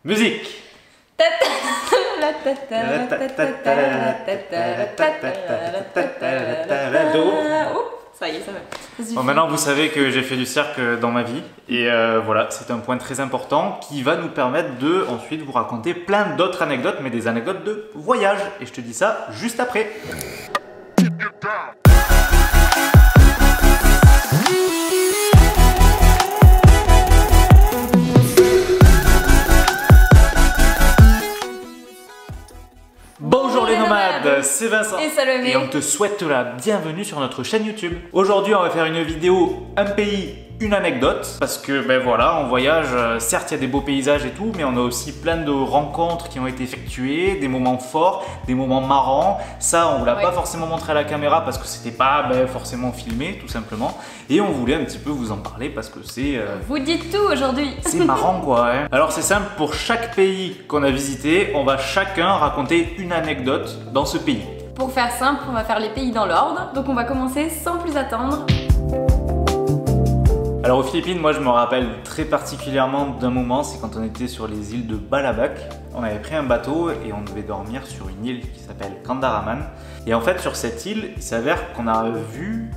Musique. Ça y est, ça va. Bon, maintenant vous savez que j'ai fait du cirque dans ma vie et voilà, c'est un point très important qui va nous permettre de ensuite vous raconter plein d'autres anecdotes, mais des anecdotes de voyage. Et je te dis ça juste après. Bonjour les nomades, c'est Vincent et Salomé et on te souhaite la bienvenue sur notre chaîne YouTube. Aujourd'hui on va faire une vidéo un pays, une anecdote, parce que ben voilà, en voyage, certes il y a des beaux paysages et tout, mais on a aussi plein de rencontres qui ont été effectuées, des moments forts, des moments marrants. Ça on vous l'a pas forcément montré à la caméra parce que c'était pas forcément filmé tout simplement, et on voulait un petit peu vous en parler parce que c'est... Vous dites tout aujourd'hui. C'est marrant quoi hein. Alors c'est simple, pour chaque pays qu'on a visité, on va chacun raconter une anecdote dans ce pays. Pour faire simple, on va faire les pays dans l'ordre, donc on va commencer sans plus attendre. Alors aux Philippines, moi je me rappelle très particulièrement d'un moment, c'est quand on était sur les îles de Balabac. On avait pris un bateau et on devait dormir sur une île qui s'appelle Candaraman. Et en fait sur cette île, il s'avère qu'on a vu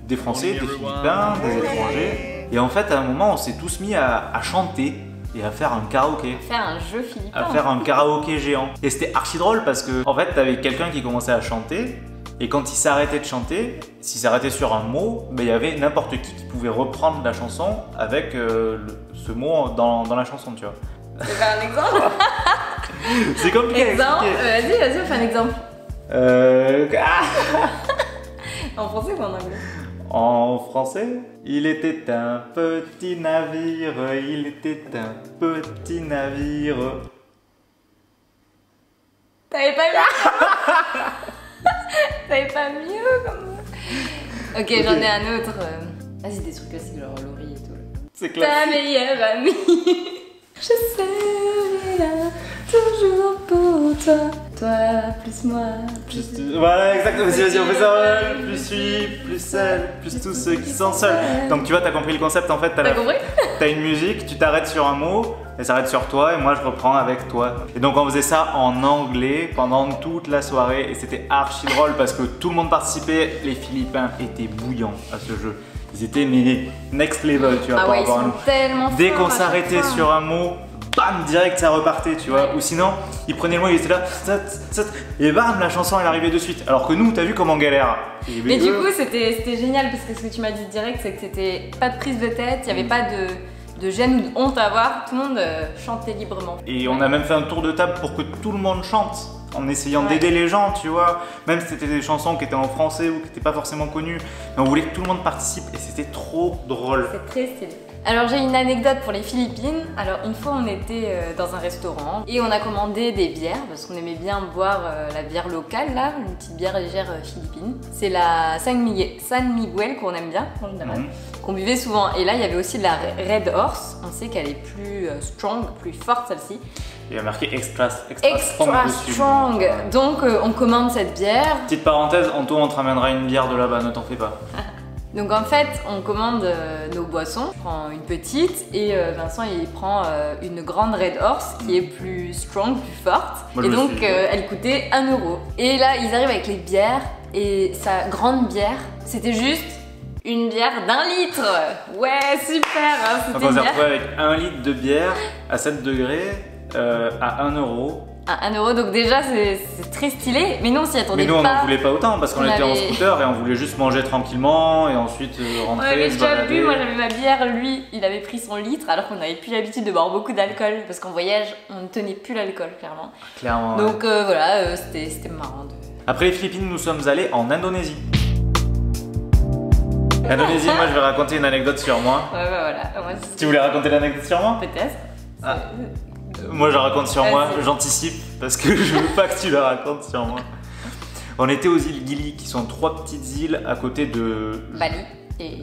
des Français, des Philippins, des étrangers. Et en fait à un moment on s'est tous mis à chanter et à faire un karaoké. À faire un jeu philippin. À faire un karaoké géant. Et c'était archi drôle parce que en fait t'avais quelqu'un qui commençait à chanter. Et quand il s'arrêtait de chanter, s'il s'arrêtait sur un mot, il y avait n'importe qui pouvait reprendre la chanson avec ce mot dans la chanson, tu vois. Tu veux faire un exemple? C'est compliqué. Exemple, vas-y, fais un exemple. En français ou en anglais? En français, il était un petit navire, il était un petit navire. T'avais pas mieux? T'avais pas mieux comme ça? Ok, j'en ai un autre. Vas-y, des trucs classiques, genre Laurie et tout. C'est classique. Ta meilleure amie. Je serai là, toujours pour toi. Toi, plus moi, plus tu. Voilà, exactement. Vas-y, on fait ça. Plus lui, plus elle, plus tous ceux qui sont seuls. Donc tu vois, t'as compris le concept en fait. T'as compris? T'as une musique, tu t'arrêtes sur un mot, elle s'arrête sur toi et moi je reprends avec toi. Et donc on faisait ça en anglais pendant toute la soirée et c'était archi drôle parce que tout le monde participait. Les Philippins étaient bouillants à ce jeu. Ils étaient mais next level, tu vois, par rapport à nous. Tellement dès qu'on s'arrêtait sur un mot, bam, direct ça repartait, tu vois. Ou sinon, ils prenaient le mot, ils étaient là, et bam, la chanson elle arrivait de suite. Alors que nous, t'as vu comment on galère. Mais du coup, c'était génial parce que ce que tu m'as dit direct, c'est que c'était pas de prise de tête, il n'y avait pas de gêne ou de honte à avoir, tout le monde chantait librement. Et on a même fait un tour de table pour que tout le monde chante, en essayant d'aider les gens, tu vois. Même si c'était des chansons qui étaient en français ou qui n'étaient pas forcément connues, mais on voulait que tout le monde participe et c'était trop drôle. C'est très stylé. Alors j'ai une anecdote pour les Philippines. Alors une fois on était dans un restaurant et on a commandé des bières parce qu'on aimait bien boire la bière locale là, une petite bière légère philippine. C'est la San Miguel qu'on aime bien en général, qu'on buvait souvent. Et là il y avait aussi de la Red Horse. On sait qu'elle est plus strong, plus forte celle-ci. Il y a marqué extra strong. Donc on commande cette bière. Petite parenthèse, Anto on te ramènera une bière de là-bas, ne t'en fais pas. Donc en fait, on commande nos boissons, je prends une petite et Vincent il prend une grande Red Horse qui est plus strong, plus forte. Moi, et donc elle coûtait 1 €. Et là ils arrivent avec les bières et sa grande bière, c'était juste une bière d'1 litre. Ouais, super hein, donc on s'est retrouvé avec 1 litre de bière à 7 degrés à 1 €. À 1 €, donc déjà c'est très stylé, mais nous on s'y attendait pas. Mais nous on n'en voulait pas autant parce qu'on était en scooter et on voulait juste manger tranquillement et ensuite rentrer. Ouais, mais je t'ai vu, moi j'avais ma bière, lui il avait pris son litre alors qu'on n'avait plus l'habitude de boire beaucoup d'alcool parce qu'en voyage on ne tenait plus l'alcool clairement. Clairement. Donc voilà, c'était marrant. Après les Philippines, nous sommes allés en Indonésie. Indonésie, moi je vais raconter une anecdote sur moi. Ouais, bah voilà. Moi, tu voulais raconter l'anecdote sur moi? Peut-être. Moi je la raconte sur moi, j'anticipe parce que je veux pas que tu la racontes sur moi. On était aux îles Gili qui sont 3 petites îles à côté de Bali.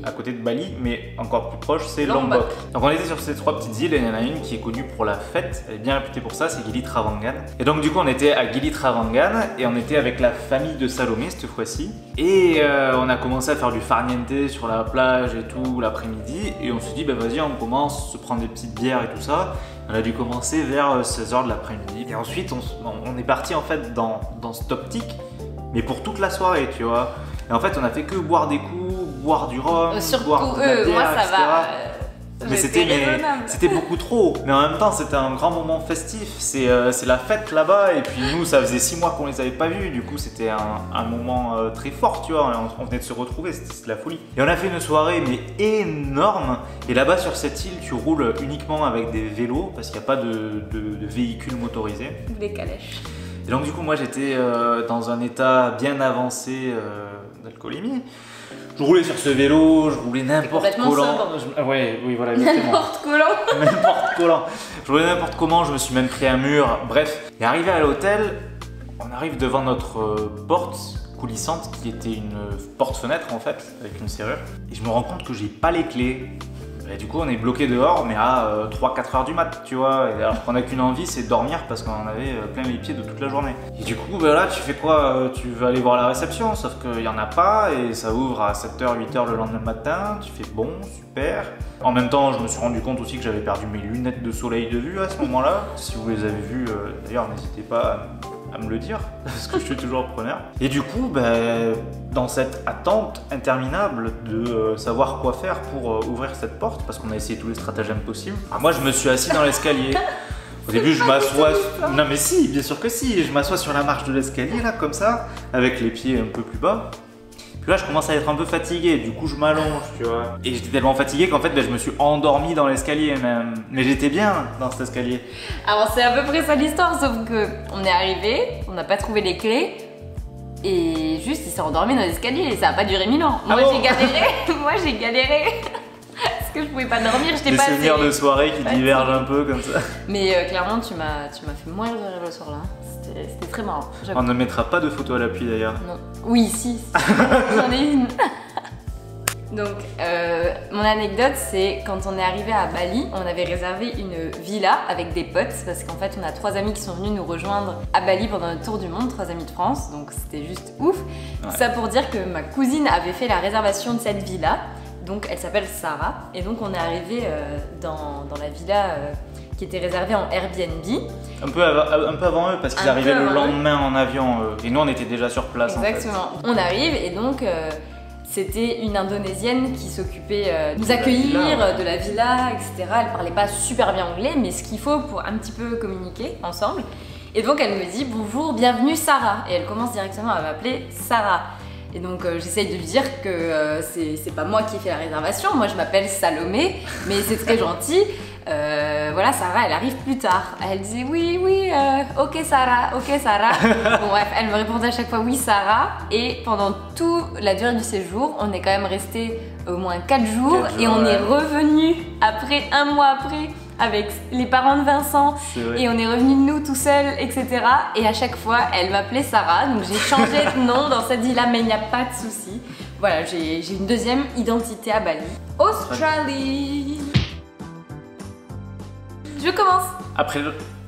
À côté de Bali, mais encore plus proche, c'est Lombok. Donc on était sur ces 3 petites îles et il y en a une qui est connue pour la fête, elle est bien réputée pour ça, c'est Gili Trawangan. Et donc du coup on était à Gili Trawangan et on était avec la famille de Salomé cette fois-ci. Et on a commencé à faire du farniente sur la plage et tout l'après-midi et on s'est dit bah vas-y on commence, se prendre des petites bières et tout ça. On a dû commencer vers 16h de l'après-midi. Et ensuite, on est parti en fait dans cette optique, mais pour toute la soirée, tu vois. Et en fait, on a fait que boire des coups, boire du rhum, surtout boire de la bière, moi ça etc. va. Mais c'était beaucoup trop. Mais en même temps, c'était un grand moment festif. C'est la fête là-bas. Et puis nous, ça faisait 6 mois qu'on les avait pas vus. Du coup, c'était un moment très fort, tu vois. On venait de se retrouver, c'était de la folie. Et on a fait une soirée mais énorme. Et là-bas sur cette île, tu roules uniquement avec des vélos parce qu'il n'y a pas de véhicules motorisés. Des calèches. Et donc du coup, moi, j'étais dans un état bien avancé d'alcoolémie. Je roulais sur ce vélo, je roulais n'importe comment. Ouais, oui, voilà, exactement. N'importe comment. N'importe comment. Je roulais n'importe comment, je me suis même pris un mur. Bref, et arrivé à l'hôtel, on arrive devant notre porte coulissante qui était une porte-fenêtre en fait, avec une serrure. Et je me rends compte que j'ai pas les clés. Et du coup, on est bloqué dehors, mais à 3-4 heures du mat, tu vois. Et alors qu'on n'a qu'une envie, c'est de dormir parce qu'on en avait plein les pieds de toute la journée. Et du coup, bah là, tu fais quoi? Tu veux aller voir la réception, sauf qu'il n'y en a pas et ça ouvre à 7h, 8h le lendemain matin. Tu fais bon, super. En même temps, je me suis rendu compte aussi que j'avais perdu mes lunettes de soleil de vue à ce moment-là. Si vous les avez vues, d'ailleurs, n'hésitez pas à me le dire, parce que je suis toujours preneur. Et du coup, dans cette attente interminable de savoir quoi faire pour ouvrir cette porte, parce qu'on a essayé tous les stratagèmes possibles, moi je me suis assis dans l'escalier. Au début, je m'assois... Non mais si, bien sûr que si. Je m'assois sur la marche de l'escalier, là, comme ça, avec les pieds un peu plus bas. Puis là, je commence à être un peu fatigué, du coup, je m'allonge, tu vois. Et j'étais tellement fatigué qu'en fait, je me suis endormi dans l'escalier même. Mais j'étais bien dans cet escalier. Alors, c'est à peu près ça l'histoire, sauf qu'on est arrivé, on n'a pas trouvé les clés. Et juste, il s'est endormi dans l'escalier et ça n'a pas duré 1000 ans. Moi, j'ai galéré. Moi, j'ai galéré. Parce que je pouvais pas dormir, j'étais pas assez... Des souvenirs de soirée qui divergent un peu comme ça. Mais clairement, tu m'as fait mourir de rire le soir-là. C'était très marrant. On ne mettra pas de photos à l'appui d'ailleurs. Non. Oui, si. J'en ai une. Donc, mon anecdote, c'est quand on est arrivé à Bali, on avait réservé une villa avec des potes parce qu'en fait, on a 3 amis qui sont venus nous rejoindre à Bali pendant notre tour du monde, 3 amis de France, donc c'était juste ouf. Ouais. Tout ça pour dire que ma cousine avait fait la réservation de cette villa, donc elle s'appelle Sarah, et donc on est arrivé dans la villa qui était réservée en Airbnb. Un peu avant eux parce qu'ils arrivaient le lendemain en avion et nous on était déjà sur place. Exactement. En fait. On arrive et donc c'était une Indonésienne qui s'occupait de nous accueillir, de la villa, etc. Elle parlait pas super bien anglais, mais ce qu'il faut pour un petit peu communiquer ensemble. Et donc elle me dit bonjour, bienvenue Sarah. Et elle commence directement à m'appeler Sarah. Et donc j'essaye de lui dire que c'est pas moi qui ai fait la réservation, moi je m'appelle Salomé, mais c'est très gentil. Voilà, Sarah, elle arrive plus tard. Elle dit oui, ok Sarah. Bon bref, elle me répondait à chaque fois oui Sarah. Et pendant toute la durée du séjour, on est quand même resté au moins 4 jours et on est revenu après, 1 mois après, avec les parents de Vincent et on est revenu nous tout seuls, etc. Et à chaque fois, elle m'appelait Sarah, donc j'ai changé de nom dans cette île-là, mais il n'y a pas de souci. Voilà, j'ai une deuxième identité à Bali. Australie. Je commence. Après,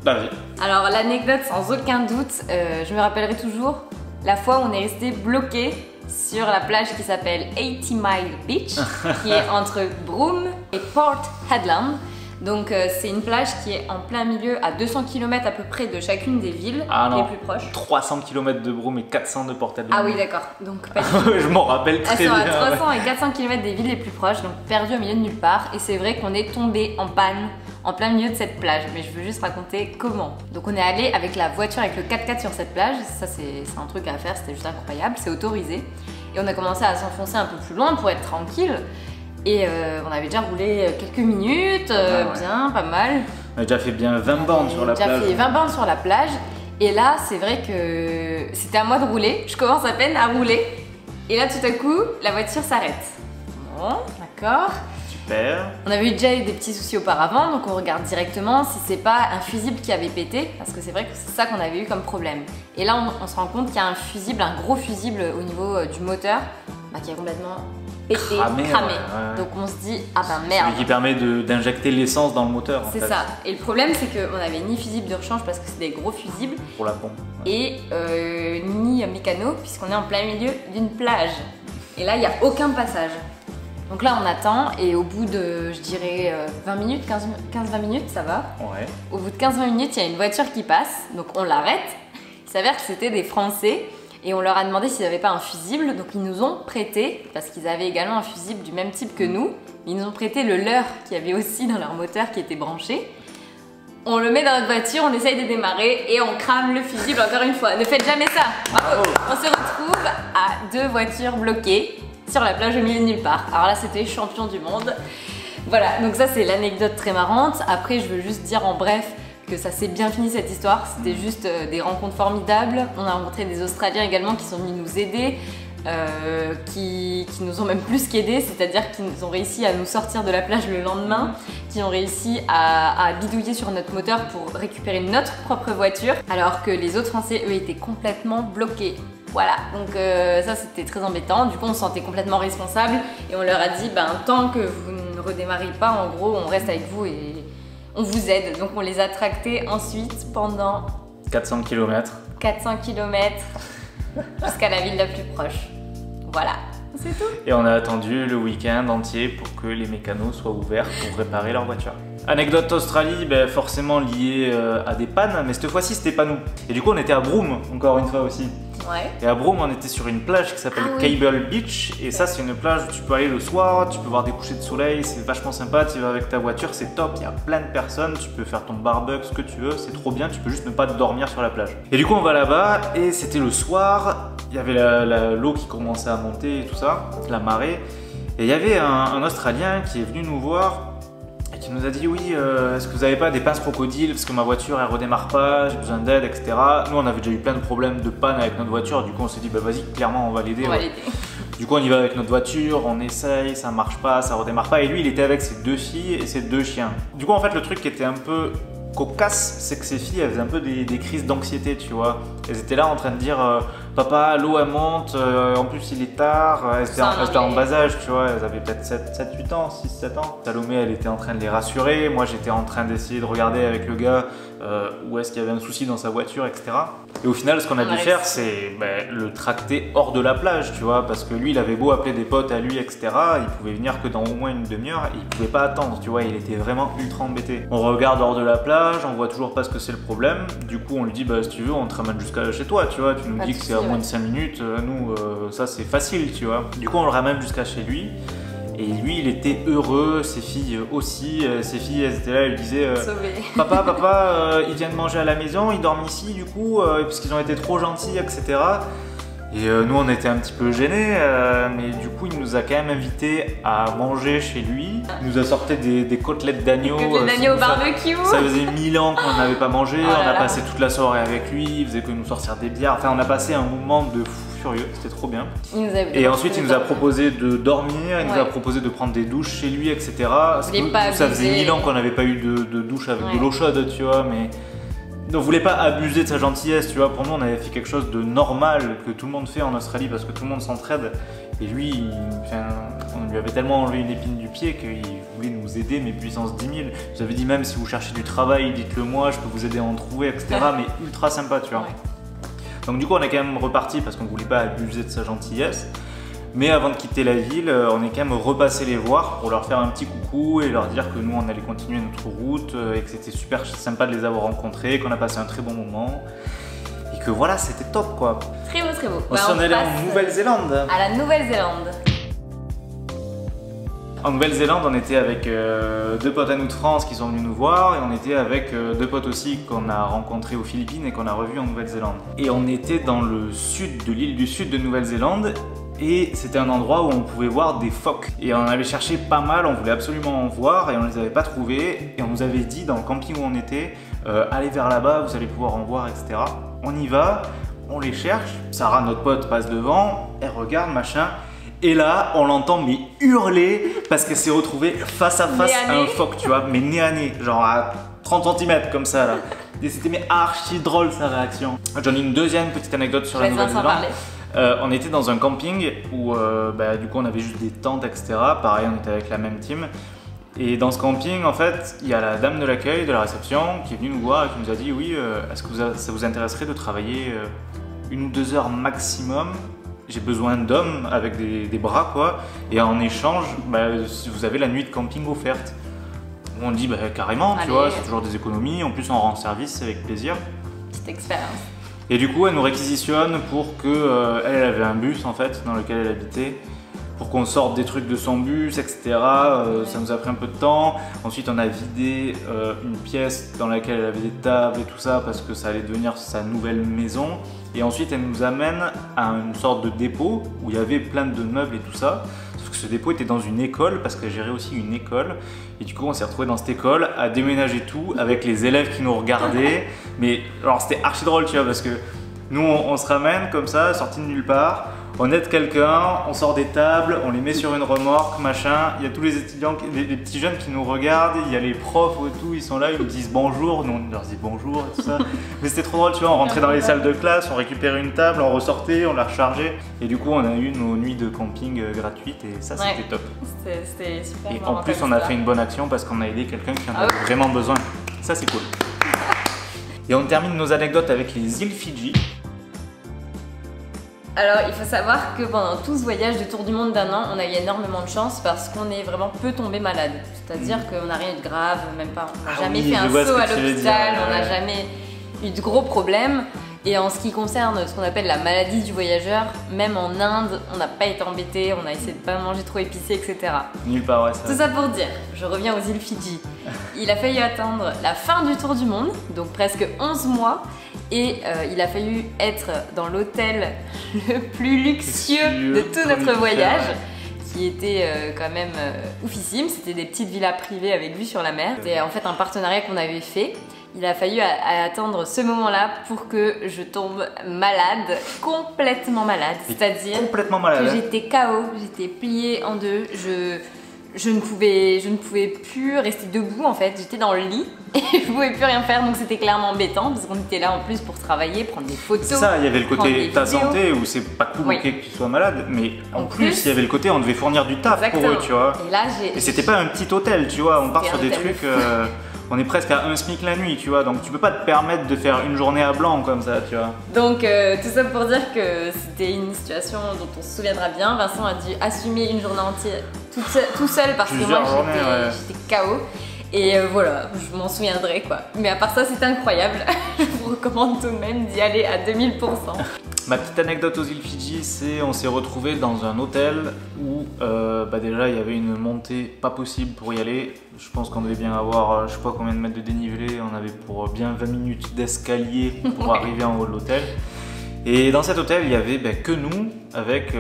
vas-y. Alors l'anecdote, sans aucun doute, je me rappellerai toujours la fois où on est resté bloqué sur la plage qui s'appelle 80 Mile Beach, qui est entre Broome et Port Hedland. Donc c'est une plage qui est en plein milieu à 200 km à peu près de chacune des villes les plus proches. 300 km de Broome et 400 de Port Hedland. Ah oui d'accord, donc pas du tout. Je m'en rappelle très bien. Elles sont à 300 et 400 km des villes les plus proches, donc perdu au milieu de nulle part. Et c'est vrai qu'on est tombé en panne en plein milieu de cette plage, mais je veux juste raconter comment. Donc on est allé avec la voiture, avec le 4x4 sur cette plage, ça c'est un truc à faire, c'était juste incroyable, c'est autorisé. Et on a commencé à s'enfoncer un peu plus loin pour être tranquille. Et on avait déjà roulé quelques minutes, bien, pas mal. On a déjà fait bien 20 bornes sur la plage. On a déjà fait 20 bornes sur la plage. Et là, c'est vrai que c'était à moi de rouler. Je commence à peine à rouler. Et là, tout à coup, la voiture s'arrête. Bon, d'accord. Super. On avait déjà eu des petits soucis auparavant, donc on regarde directement si c'est pas un fusible qui avait pété, parce que c'est vrai que c'est ça qu'on avait eu comme problème. Et là, on se rend compte qu'il y a un fusible, un gros fusible au niveau du moteur, qui est complètement pété, cramé. Ouais. Donc on se dit, ah ben merde. Celui qui permet d'injecter l'essence dans le moteur. C'est ça. Et le problème, c'est qu'on avait ni fusible de rechange parce que c'est des gros fusibles. Pour la pompe. Ouais. Et ni mécano, puisqu'on est en plein milieu d'une plage. Et là, il n'y a aucun passage. Donc là on attend et au bout de, je dirais 20 minutes, 15-20 minutes, ça va. Ouais. Au bout de 15-20 minutes, il y a une voiture qui passe, donc on l'arrête. Il s'avère que c'était des Français et on leur a demandé s'ils n'avaient pas un fusible. Donc ils nous ont prêté, parce qu'ils avaient également un fusible du même type que nous, ils nous ont prêté le leur qui avait aussi dans leur moteur qui était branché. On le met dans notre voiture, on essaye de démarrer et on crame le fusible encore une fois. Ne faites jamais ça. Bravo. On se retrouve à 2 voitures bloquées sur la plage au milieu de nulle part. Alors là, c'était champion du monde. Voilà, donc ça c'est l'anecdote très marrante. Après, je veux juste dire en bref que ça s'est bien fini cette histoire. C'était juste des rencontres formidables. On a rencontré des Australiens également qui sont venus nous aider. Qui nous ont même plus qu'aidés, c'est-à-dire qu'ils ont réussi à nous sortir de la plage le lendemain, qui ont réussi à bidouiller sur notre moteur pour récupérer notre propre voiture, alors que les autres Français, eux, étaient complètement bloqués. Voilà, donc ça c'était très embêtant, du coup on se sentait complètement responsable et on leur a dit, tant que vous ne redémarrez pas, en gros, on reste avec vous et on vous aide. Donc on les a tractés ensuite pendant 400 km. 400 km jusqu'à la ville la plus proche. Voilà, c'est tout. Et on a attendu le week-end entier pour que les mécanos soient ouverts pour réparer leur voiture. Anecdote Australie, forcément liée à des pannes, mais cette fois-ci c'était pas nous. Et du coup on était à Broome, encore une fois aussi. Ouais. Et à Broome on était sur une plage qui s'appelle Cable Beach. Et ça c'est une plage où tu peux aller le soir, tu peux voir des couchers de soleil, c'est vachement sympa, tu vas avec ta voiture, c'est top, il y a plein de personnes, tu peux faire ton barbecue, ce que tu veux, c'est trop bien, tu peux juste ne pas dormir sur la plage. Et du coup on va là-bas et c'était le soir, il y avait l'eau qui commençait à monter et tout ça, la marée. Et il y avait un Australien qui est venu nous voir et qui nous a dit oui, est-ce que vous n'avez pas des pinces crocodiles parce que ma voiture elle redémarre pas, j'ai besoin d'aide, etc. Nous on avait déjà eu plein de problèmes de panne avec notre voiture, du coup on s'est dit vas-y, clairement on va l'aider. Du coup on y va avec notre voiture, on essaye, ça marche pas, ça redémarre pas. Et lui il était avec ses 2 filles et ses 2 chiens. Du coup en fait le truc qui était un peu cocasse, c'est que ces filles elles faisaient un peu des crises d'anxiété, tu vois. Elles étaient là en train de dire papa, l'eau elle monte, en plus il est tard. Elles étaient en bas âge, tu vois, elles avaient peut-être 7-8 ans, 6-7 ans. Salomé elle était en train de les rassurer, moi j'étais en train d'essayer de regarder avec le gars où est-ce qu'il y avait un souci dans sa voiture, etc. Et au final ce qu'on a dû faire c'est le tracter hors de la plage, tu vois, parce que lui il avait beau appeler des potes à lui, etc. Il pouvait venir que dans au moins une demi-heure et il pouvait pas attendre, tu vois, il était vraiment ultra embêté. On regarde hors de la plage, on voit toujours pas ce que c'est le problème, du coup on lui dit si tu veux on te ramène jusqu'à chez toi, tu vois, tu nous dis que c'est à moins de 5 minutes, nous ça c'est facile, tu vois. Du coup on le ramène jusqu'à chez lui. Et lui, il était heureux, ses filles aussi. Ses filles, elles étaient là, elles lui disaient papa, ils viennent manger à la maison, ils dorment ici du coup, parce qu'ils ont été trop gentils, etc. Et nous, on était un petit peu gênés, mais du coup, il nous a quand même invités à manger chez lui. Il nous a sorti des côtelettes d'agneau. Côtelettes d'agneau au barbecue. Ça faisait 1000 ans qu'on n'avait pas mangé. On a passé toute la soirée avec lui, il faisait que nous sortir des bières. Enfin, on a passé un moment de fou furieux, c'était trop bien. Et ensuite, il nous a proposé de dormir, il nous a proposé de prendre des douches chez lui, etc. Ça faisait 1000 ans qu'on n'avait pas eu de douche avec de l'eau chaude, tu vois, mais on voulait pas abuser de sa gentillesse, tu vois. Pour nous, on avait fait quelque chose de normal que tout le monde fait en Australie parce que tout le monde s'entraide. Et lui, on lui avait tellement enlevé une épine du pied qu'il voulait nous aider, mais puissance 10 000. Je vous avais dit même si vous cherchez du travail, dites-le moi, je peux vous aider à en trouver, etc. Mais ultra sympa, tu vois. Donc du coup, on est quand même reparti parce qu'on voulait pas abuser de sa gentillesse. Mais avant de quitter la ville, on est quand même repassé les voir pour leur faire un petit coucou et leur dire que nous on allait continuer notre route et que c'était super sympa de les avoir rencontrés, qu'on a passé un très bon moment et que voilà, c'était top quoi. Très beau, très beau. On s'en allait en Nouvelle-Zélande. À la Nouvelle-Zélande. En Nouvelle-Zélande, on était avec 2 potes à nous de France qui sont venus nous voir et on était avec 2 potes aussi qu'on a rencontrés aux Philippines et qu'on a revus en Nouvelle-Zélande. Et on était dans le sud de l'île du sud de Nouvelle-Zélande. Et c'était un endroit où on pouvait voir des phoques. Et on avait cherché pas mal, on voulait absolument en voir et on les avait pas trouvés. Et on nous avait dit dans le camping où on était, allez vers là-bas, vous allez pouvoir en voir, etc. On y va, on les cherche. Sarah, notre pote, passe devant, elle regarde, machin. Et là, on l'entend mais hurler parce qu'elle s'est retrouvée face à face à un phoque, tu vois, mais nez à nez, genre à 30 cm comme ça là. Et c'était mais archi drôle sa réaction. J'en ai une deuxième petite anecdote sur la Nouvelle-Zélande. On était dans un camping où du coup on avait juste des tentes, etc. Pareil, on était avec la même team. Et dans ce camping, en fait, il y a la dame de l'accueil, de la réception, qui est venue nous voir et qui nous a dit oui, est-ce que ça vous intéresserait de travailler 1 ou 2 heures maximum j'ai besoin d'hommes avec des bras quoi, et en échange, bah, vous avez la nuit de camping offerte. On dit bah, carrément, tu vois, c'est toujours des économies, en plus on rend service, c'est avec plaisir. Petite expérience. Et du coup, elle nous réquisitionne pour que elle avait un bus en fait dans lequel elle habitait, pour qu'on sorte des trucs de son bus, etc. Ça nous a pris un peu de temps. Ensuite, on a vidé une pièce dans laquelle elle avait des tables et tout ça parce que ça allait devenir sa nouvelle maison. Et ensuite, elle nous amène à une sorte de dépôt où il y avait plein de meubles et tout ça. Sauf que ce dépôt était dans une école parce qu'elle gérait aussi une école. Et du coup, on s'est retrouvé dans cette école à déménager tout avec les élèves qui nous regardaient. Mais alors, c'était archi drôle, tu vois, parce que nous, on se ramène comme ça, sorti de nulle part. On aide quelqu'un, on sort des tables, on les met sur une remorque, machin. Il y a tous les étudiants, les petits jeunes qui nous regardent, il y a les profs et tout, ils sont là, ils nous disent bonjour, nous on leur dit bonjour et tout ça. Mais c'était trop drôle, tu vois, on rentrait dans les salles de classe, on récupérait une table, on ressortait, on la rechargeait. Et du coup, on a eu nos nuits de camping gratuites et ça, c'était top. C'était super. Et en plus, on a fait une bonne action parce qu'on a aidé quelqu'un qui en avait vraiment besoin. Ça, c'est cool. Et on termine nos anecdotes avec les îles Fidji. Alors, il faut savoir que pendant tout ce voyage de tour du monde d'1 an, on a eu énormément de chance parce qu'on est vraiment peu tombé malade. C'est-à-dire qu'on n'a rien eu de grave, même pas. On n'a jamais fait un saut à l'hôpital, on n'a jamais eu de gros problèmes. Et en ce qui concerne ce qu'on appelle la maladie du voyageur, même en Inde, on n'a pas été embêté, on a essayé de pas manger trop épicé, etc. Nulle part, ouais, ça. Tout ça pour dire, je reviens aux îles Fidji. Il a fallu attendre la fin du tour du monde, donc presque 11 mois. Et il a fallu être dans l'hôtel le plus luxueux de tout notre voyage, qui était quand même oufissime. C'était des petites villas privées avec vue sur la mer. C'était en fait un partenariat qu'on avait fait. Il a fallu attendre ce moment-là pour que je tombe malade, complètement malade. C'est-à-dire que j'étais KO, j'étais pliée en deux. Je ne pouvais plus rester debout en fait, j'étais dans le lit et je pouvais plus rien faire, donc c'était clairement embêtant parce qu'on était là en plus pour travailler, prendre des photos. C'est ça, il y avait le côté ta santé où c'est pas cool que tu sois malade, mais en plus il y avait le côté on devait fournir du taf pour eux, tu vois. Et c'était pas un petit hôtel, tu vois, on part sur des trucs, on est presque à 1 SMIC la nuit, tu vois, donc tu peux pas te permettre de faire une journée à blanc comme ça, tu vois. Donc tout ça pour dire que c'était une situation dont on se souviendra bien. Vincent a dû assumer une journée entière tout seul parce que moi j'étais KO. Et voilà, je m'en souviendrai quoi. Mais à part ça, c'était incroyable. Je vous recommande tout de même d'y aller à 2000%. Ma petite anecdote aux îles Fidji, c'est on s'est retrouvé dans un hôtel où déjà il y avait une montée pas possible pour y aller. Je pense qu'on devait bien avoir je sais pas combien de mètres de dénivelé, on avait pour bien 20 minutes d'escalier pour arriver en haut de l'hôtel. Et dans cet hôtel, il y avait que nous avec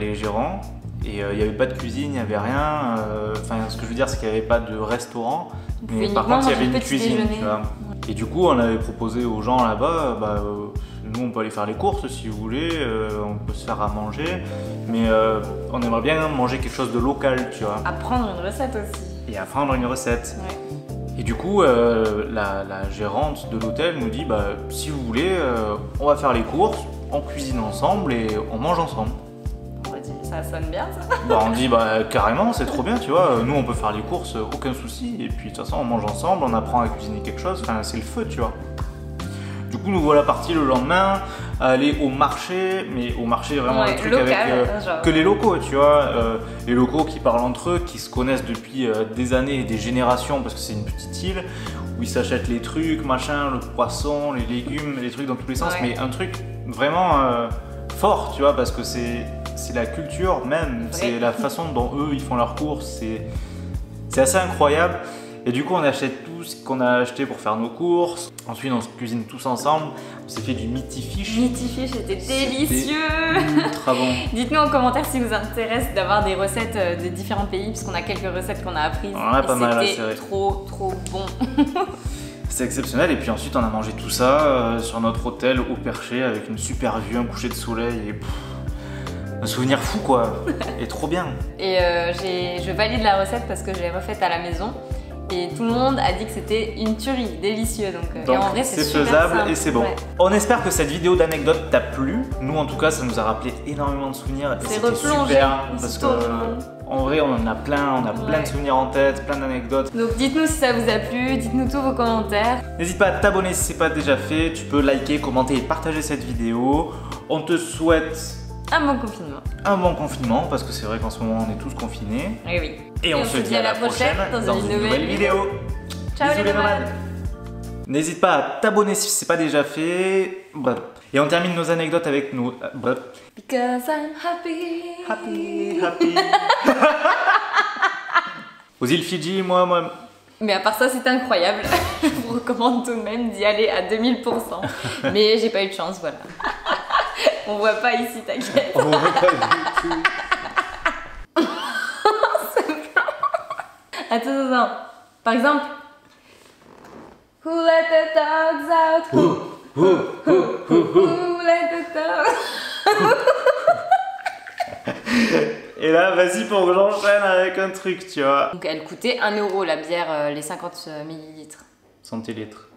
les gérants. Et il n'y avait pas de cuisine, il n'y avait rien. Enfin, ce que je veux dire, c'est qu'il n'y avait pas de restaurant. Mais par contre, il y avait une cuisine. Tu vois. Et du coup, on avait proposé aux gens là-bas, nous, on peut aller faire les courses si vous voulez, on peut se faire à manger. Mais on aimerait bien manger quelque chose de local, tu vois. Apprendre une recette aussi. Et apprendre une recette. Ouais. Et du coup, la gérante de l'hôtel nous dit, si vous voulez, on va faire les courses, on cuisine ensemble et on mange ensemble. Ça sonne bien ça. On dit carrément, c'est trop bien, tu vois, nous on peut faire les courses, aucun souci, et puis de toute façon on mange ensemble, on apprend à cuisiner quelque chose, enfin c'est le feu, tu vois. Du coup nous voilà partis le lendemain à aller au marché, mais au marché vraiment le truc local, avec que les locaux, tu vois, les locaux qui parlent entre eux, qui se connaissent depuis des années et des générations parce que c'est une petite île où ils s'achètent les trucs, machin, le poisson, les légumes, les trucs dans tous les sens, mais un truc vraiment fort, tu vois, parce que c'est la culture même, c'est la façon dont eux ils font leurs courses, c'est assez incroyable. Et du coup on achète tout ce qu'on a acheté pour faire nos courses, ensuite on se cuisine tous ensemble, on s'est fait du meaty fish. Meaty fish, c'était délicieux. Ultra bon. Dites-nous en commentaire si vous intéresse d'avoir des recettes de différents pays, puisqu'on a quelques recettes qu'on a apprises. On en a pas mal, c'est vrai. C'était trop bon. C'est exceptionnel, et puis ensuite on a mangé tout ça sur notre hôtel au perché avec une super vue, un coucher de soleil et un souvenir fou quoi, et trop bien. Et je valide la recette parce que je l'ai refaite à la maison et tout le monde a dit que c'était une tuerie, délicieux. Donc et en vrai c'est faisable simple. Et c'est bon. Ouais. On espère que cette vidéo d'anecdotes t'a plu. Nous en tout cas ça nous a rappelé énormément de souvenirs et c'était super parce que en vrai on en a plein, on a plein de souvenirs en tête, plein d'anecdotes. Donc dites-nous si ça vous a plu, dites-nous tous vos commentaires. N'hésite pas à t'abonner si c'est pas déjà fait, tu peux liker, commenter et partager cette vidéo. On te souhaite Un bon confinement. Un bon confinement, parce que c'est vrai qu'en ce moment on est tous confinés. Oui, oui. Et on se dit à la prochaine dans une nouvelle vidéo. Ciao Bisous les nomades. nomades. N'hésite pas à t'abonner si ce n'est pas déjà fait. Bref. Et on termine nos anecdotes avec nos... Bref. Because I'm happy. Happy. Aux îles Fidji, moi... Mais à part ça, c'est incroyable. Je vous recommande tout de même d'y aller à 2000%. Mais j'ai pas eu de chance, voilà. On voit pas ici, t'inquiète. On voit pas du tout. Attends. Par exemple... Who let the dogs out? Who let the dogs... Et là, vas-y pour que j'enchaîne avec un truc, tu vois. Donc elle coûtait 1 € la bière, les 50 millilitres. Centilitres.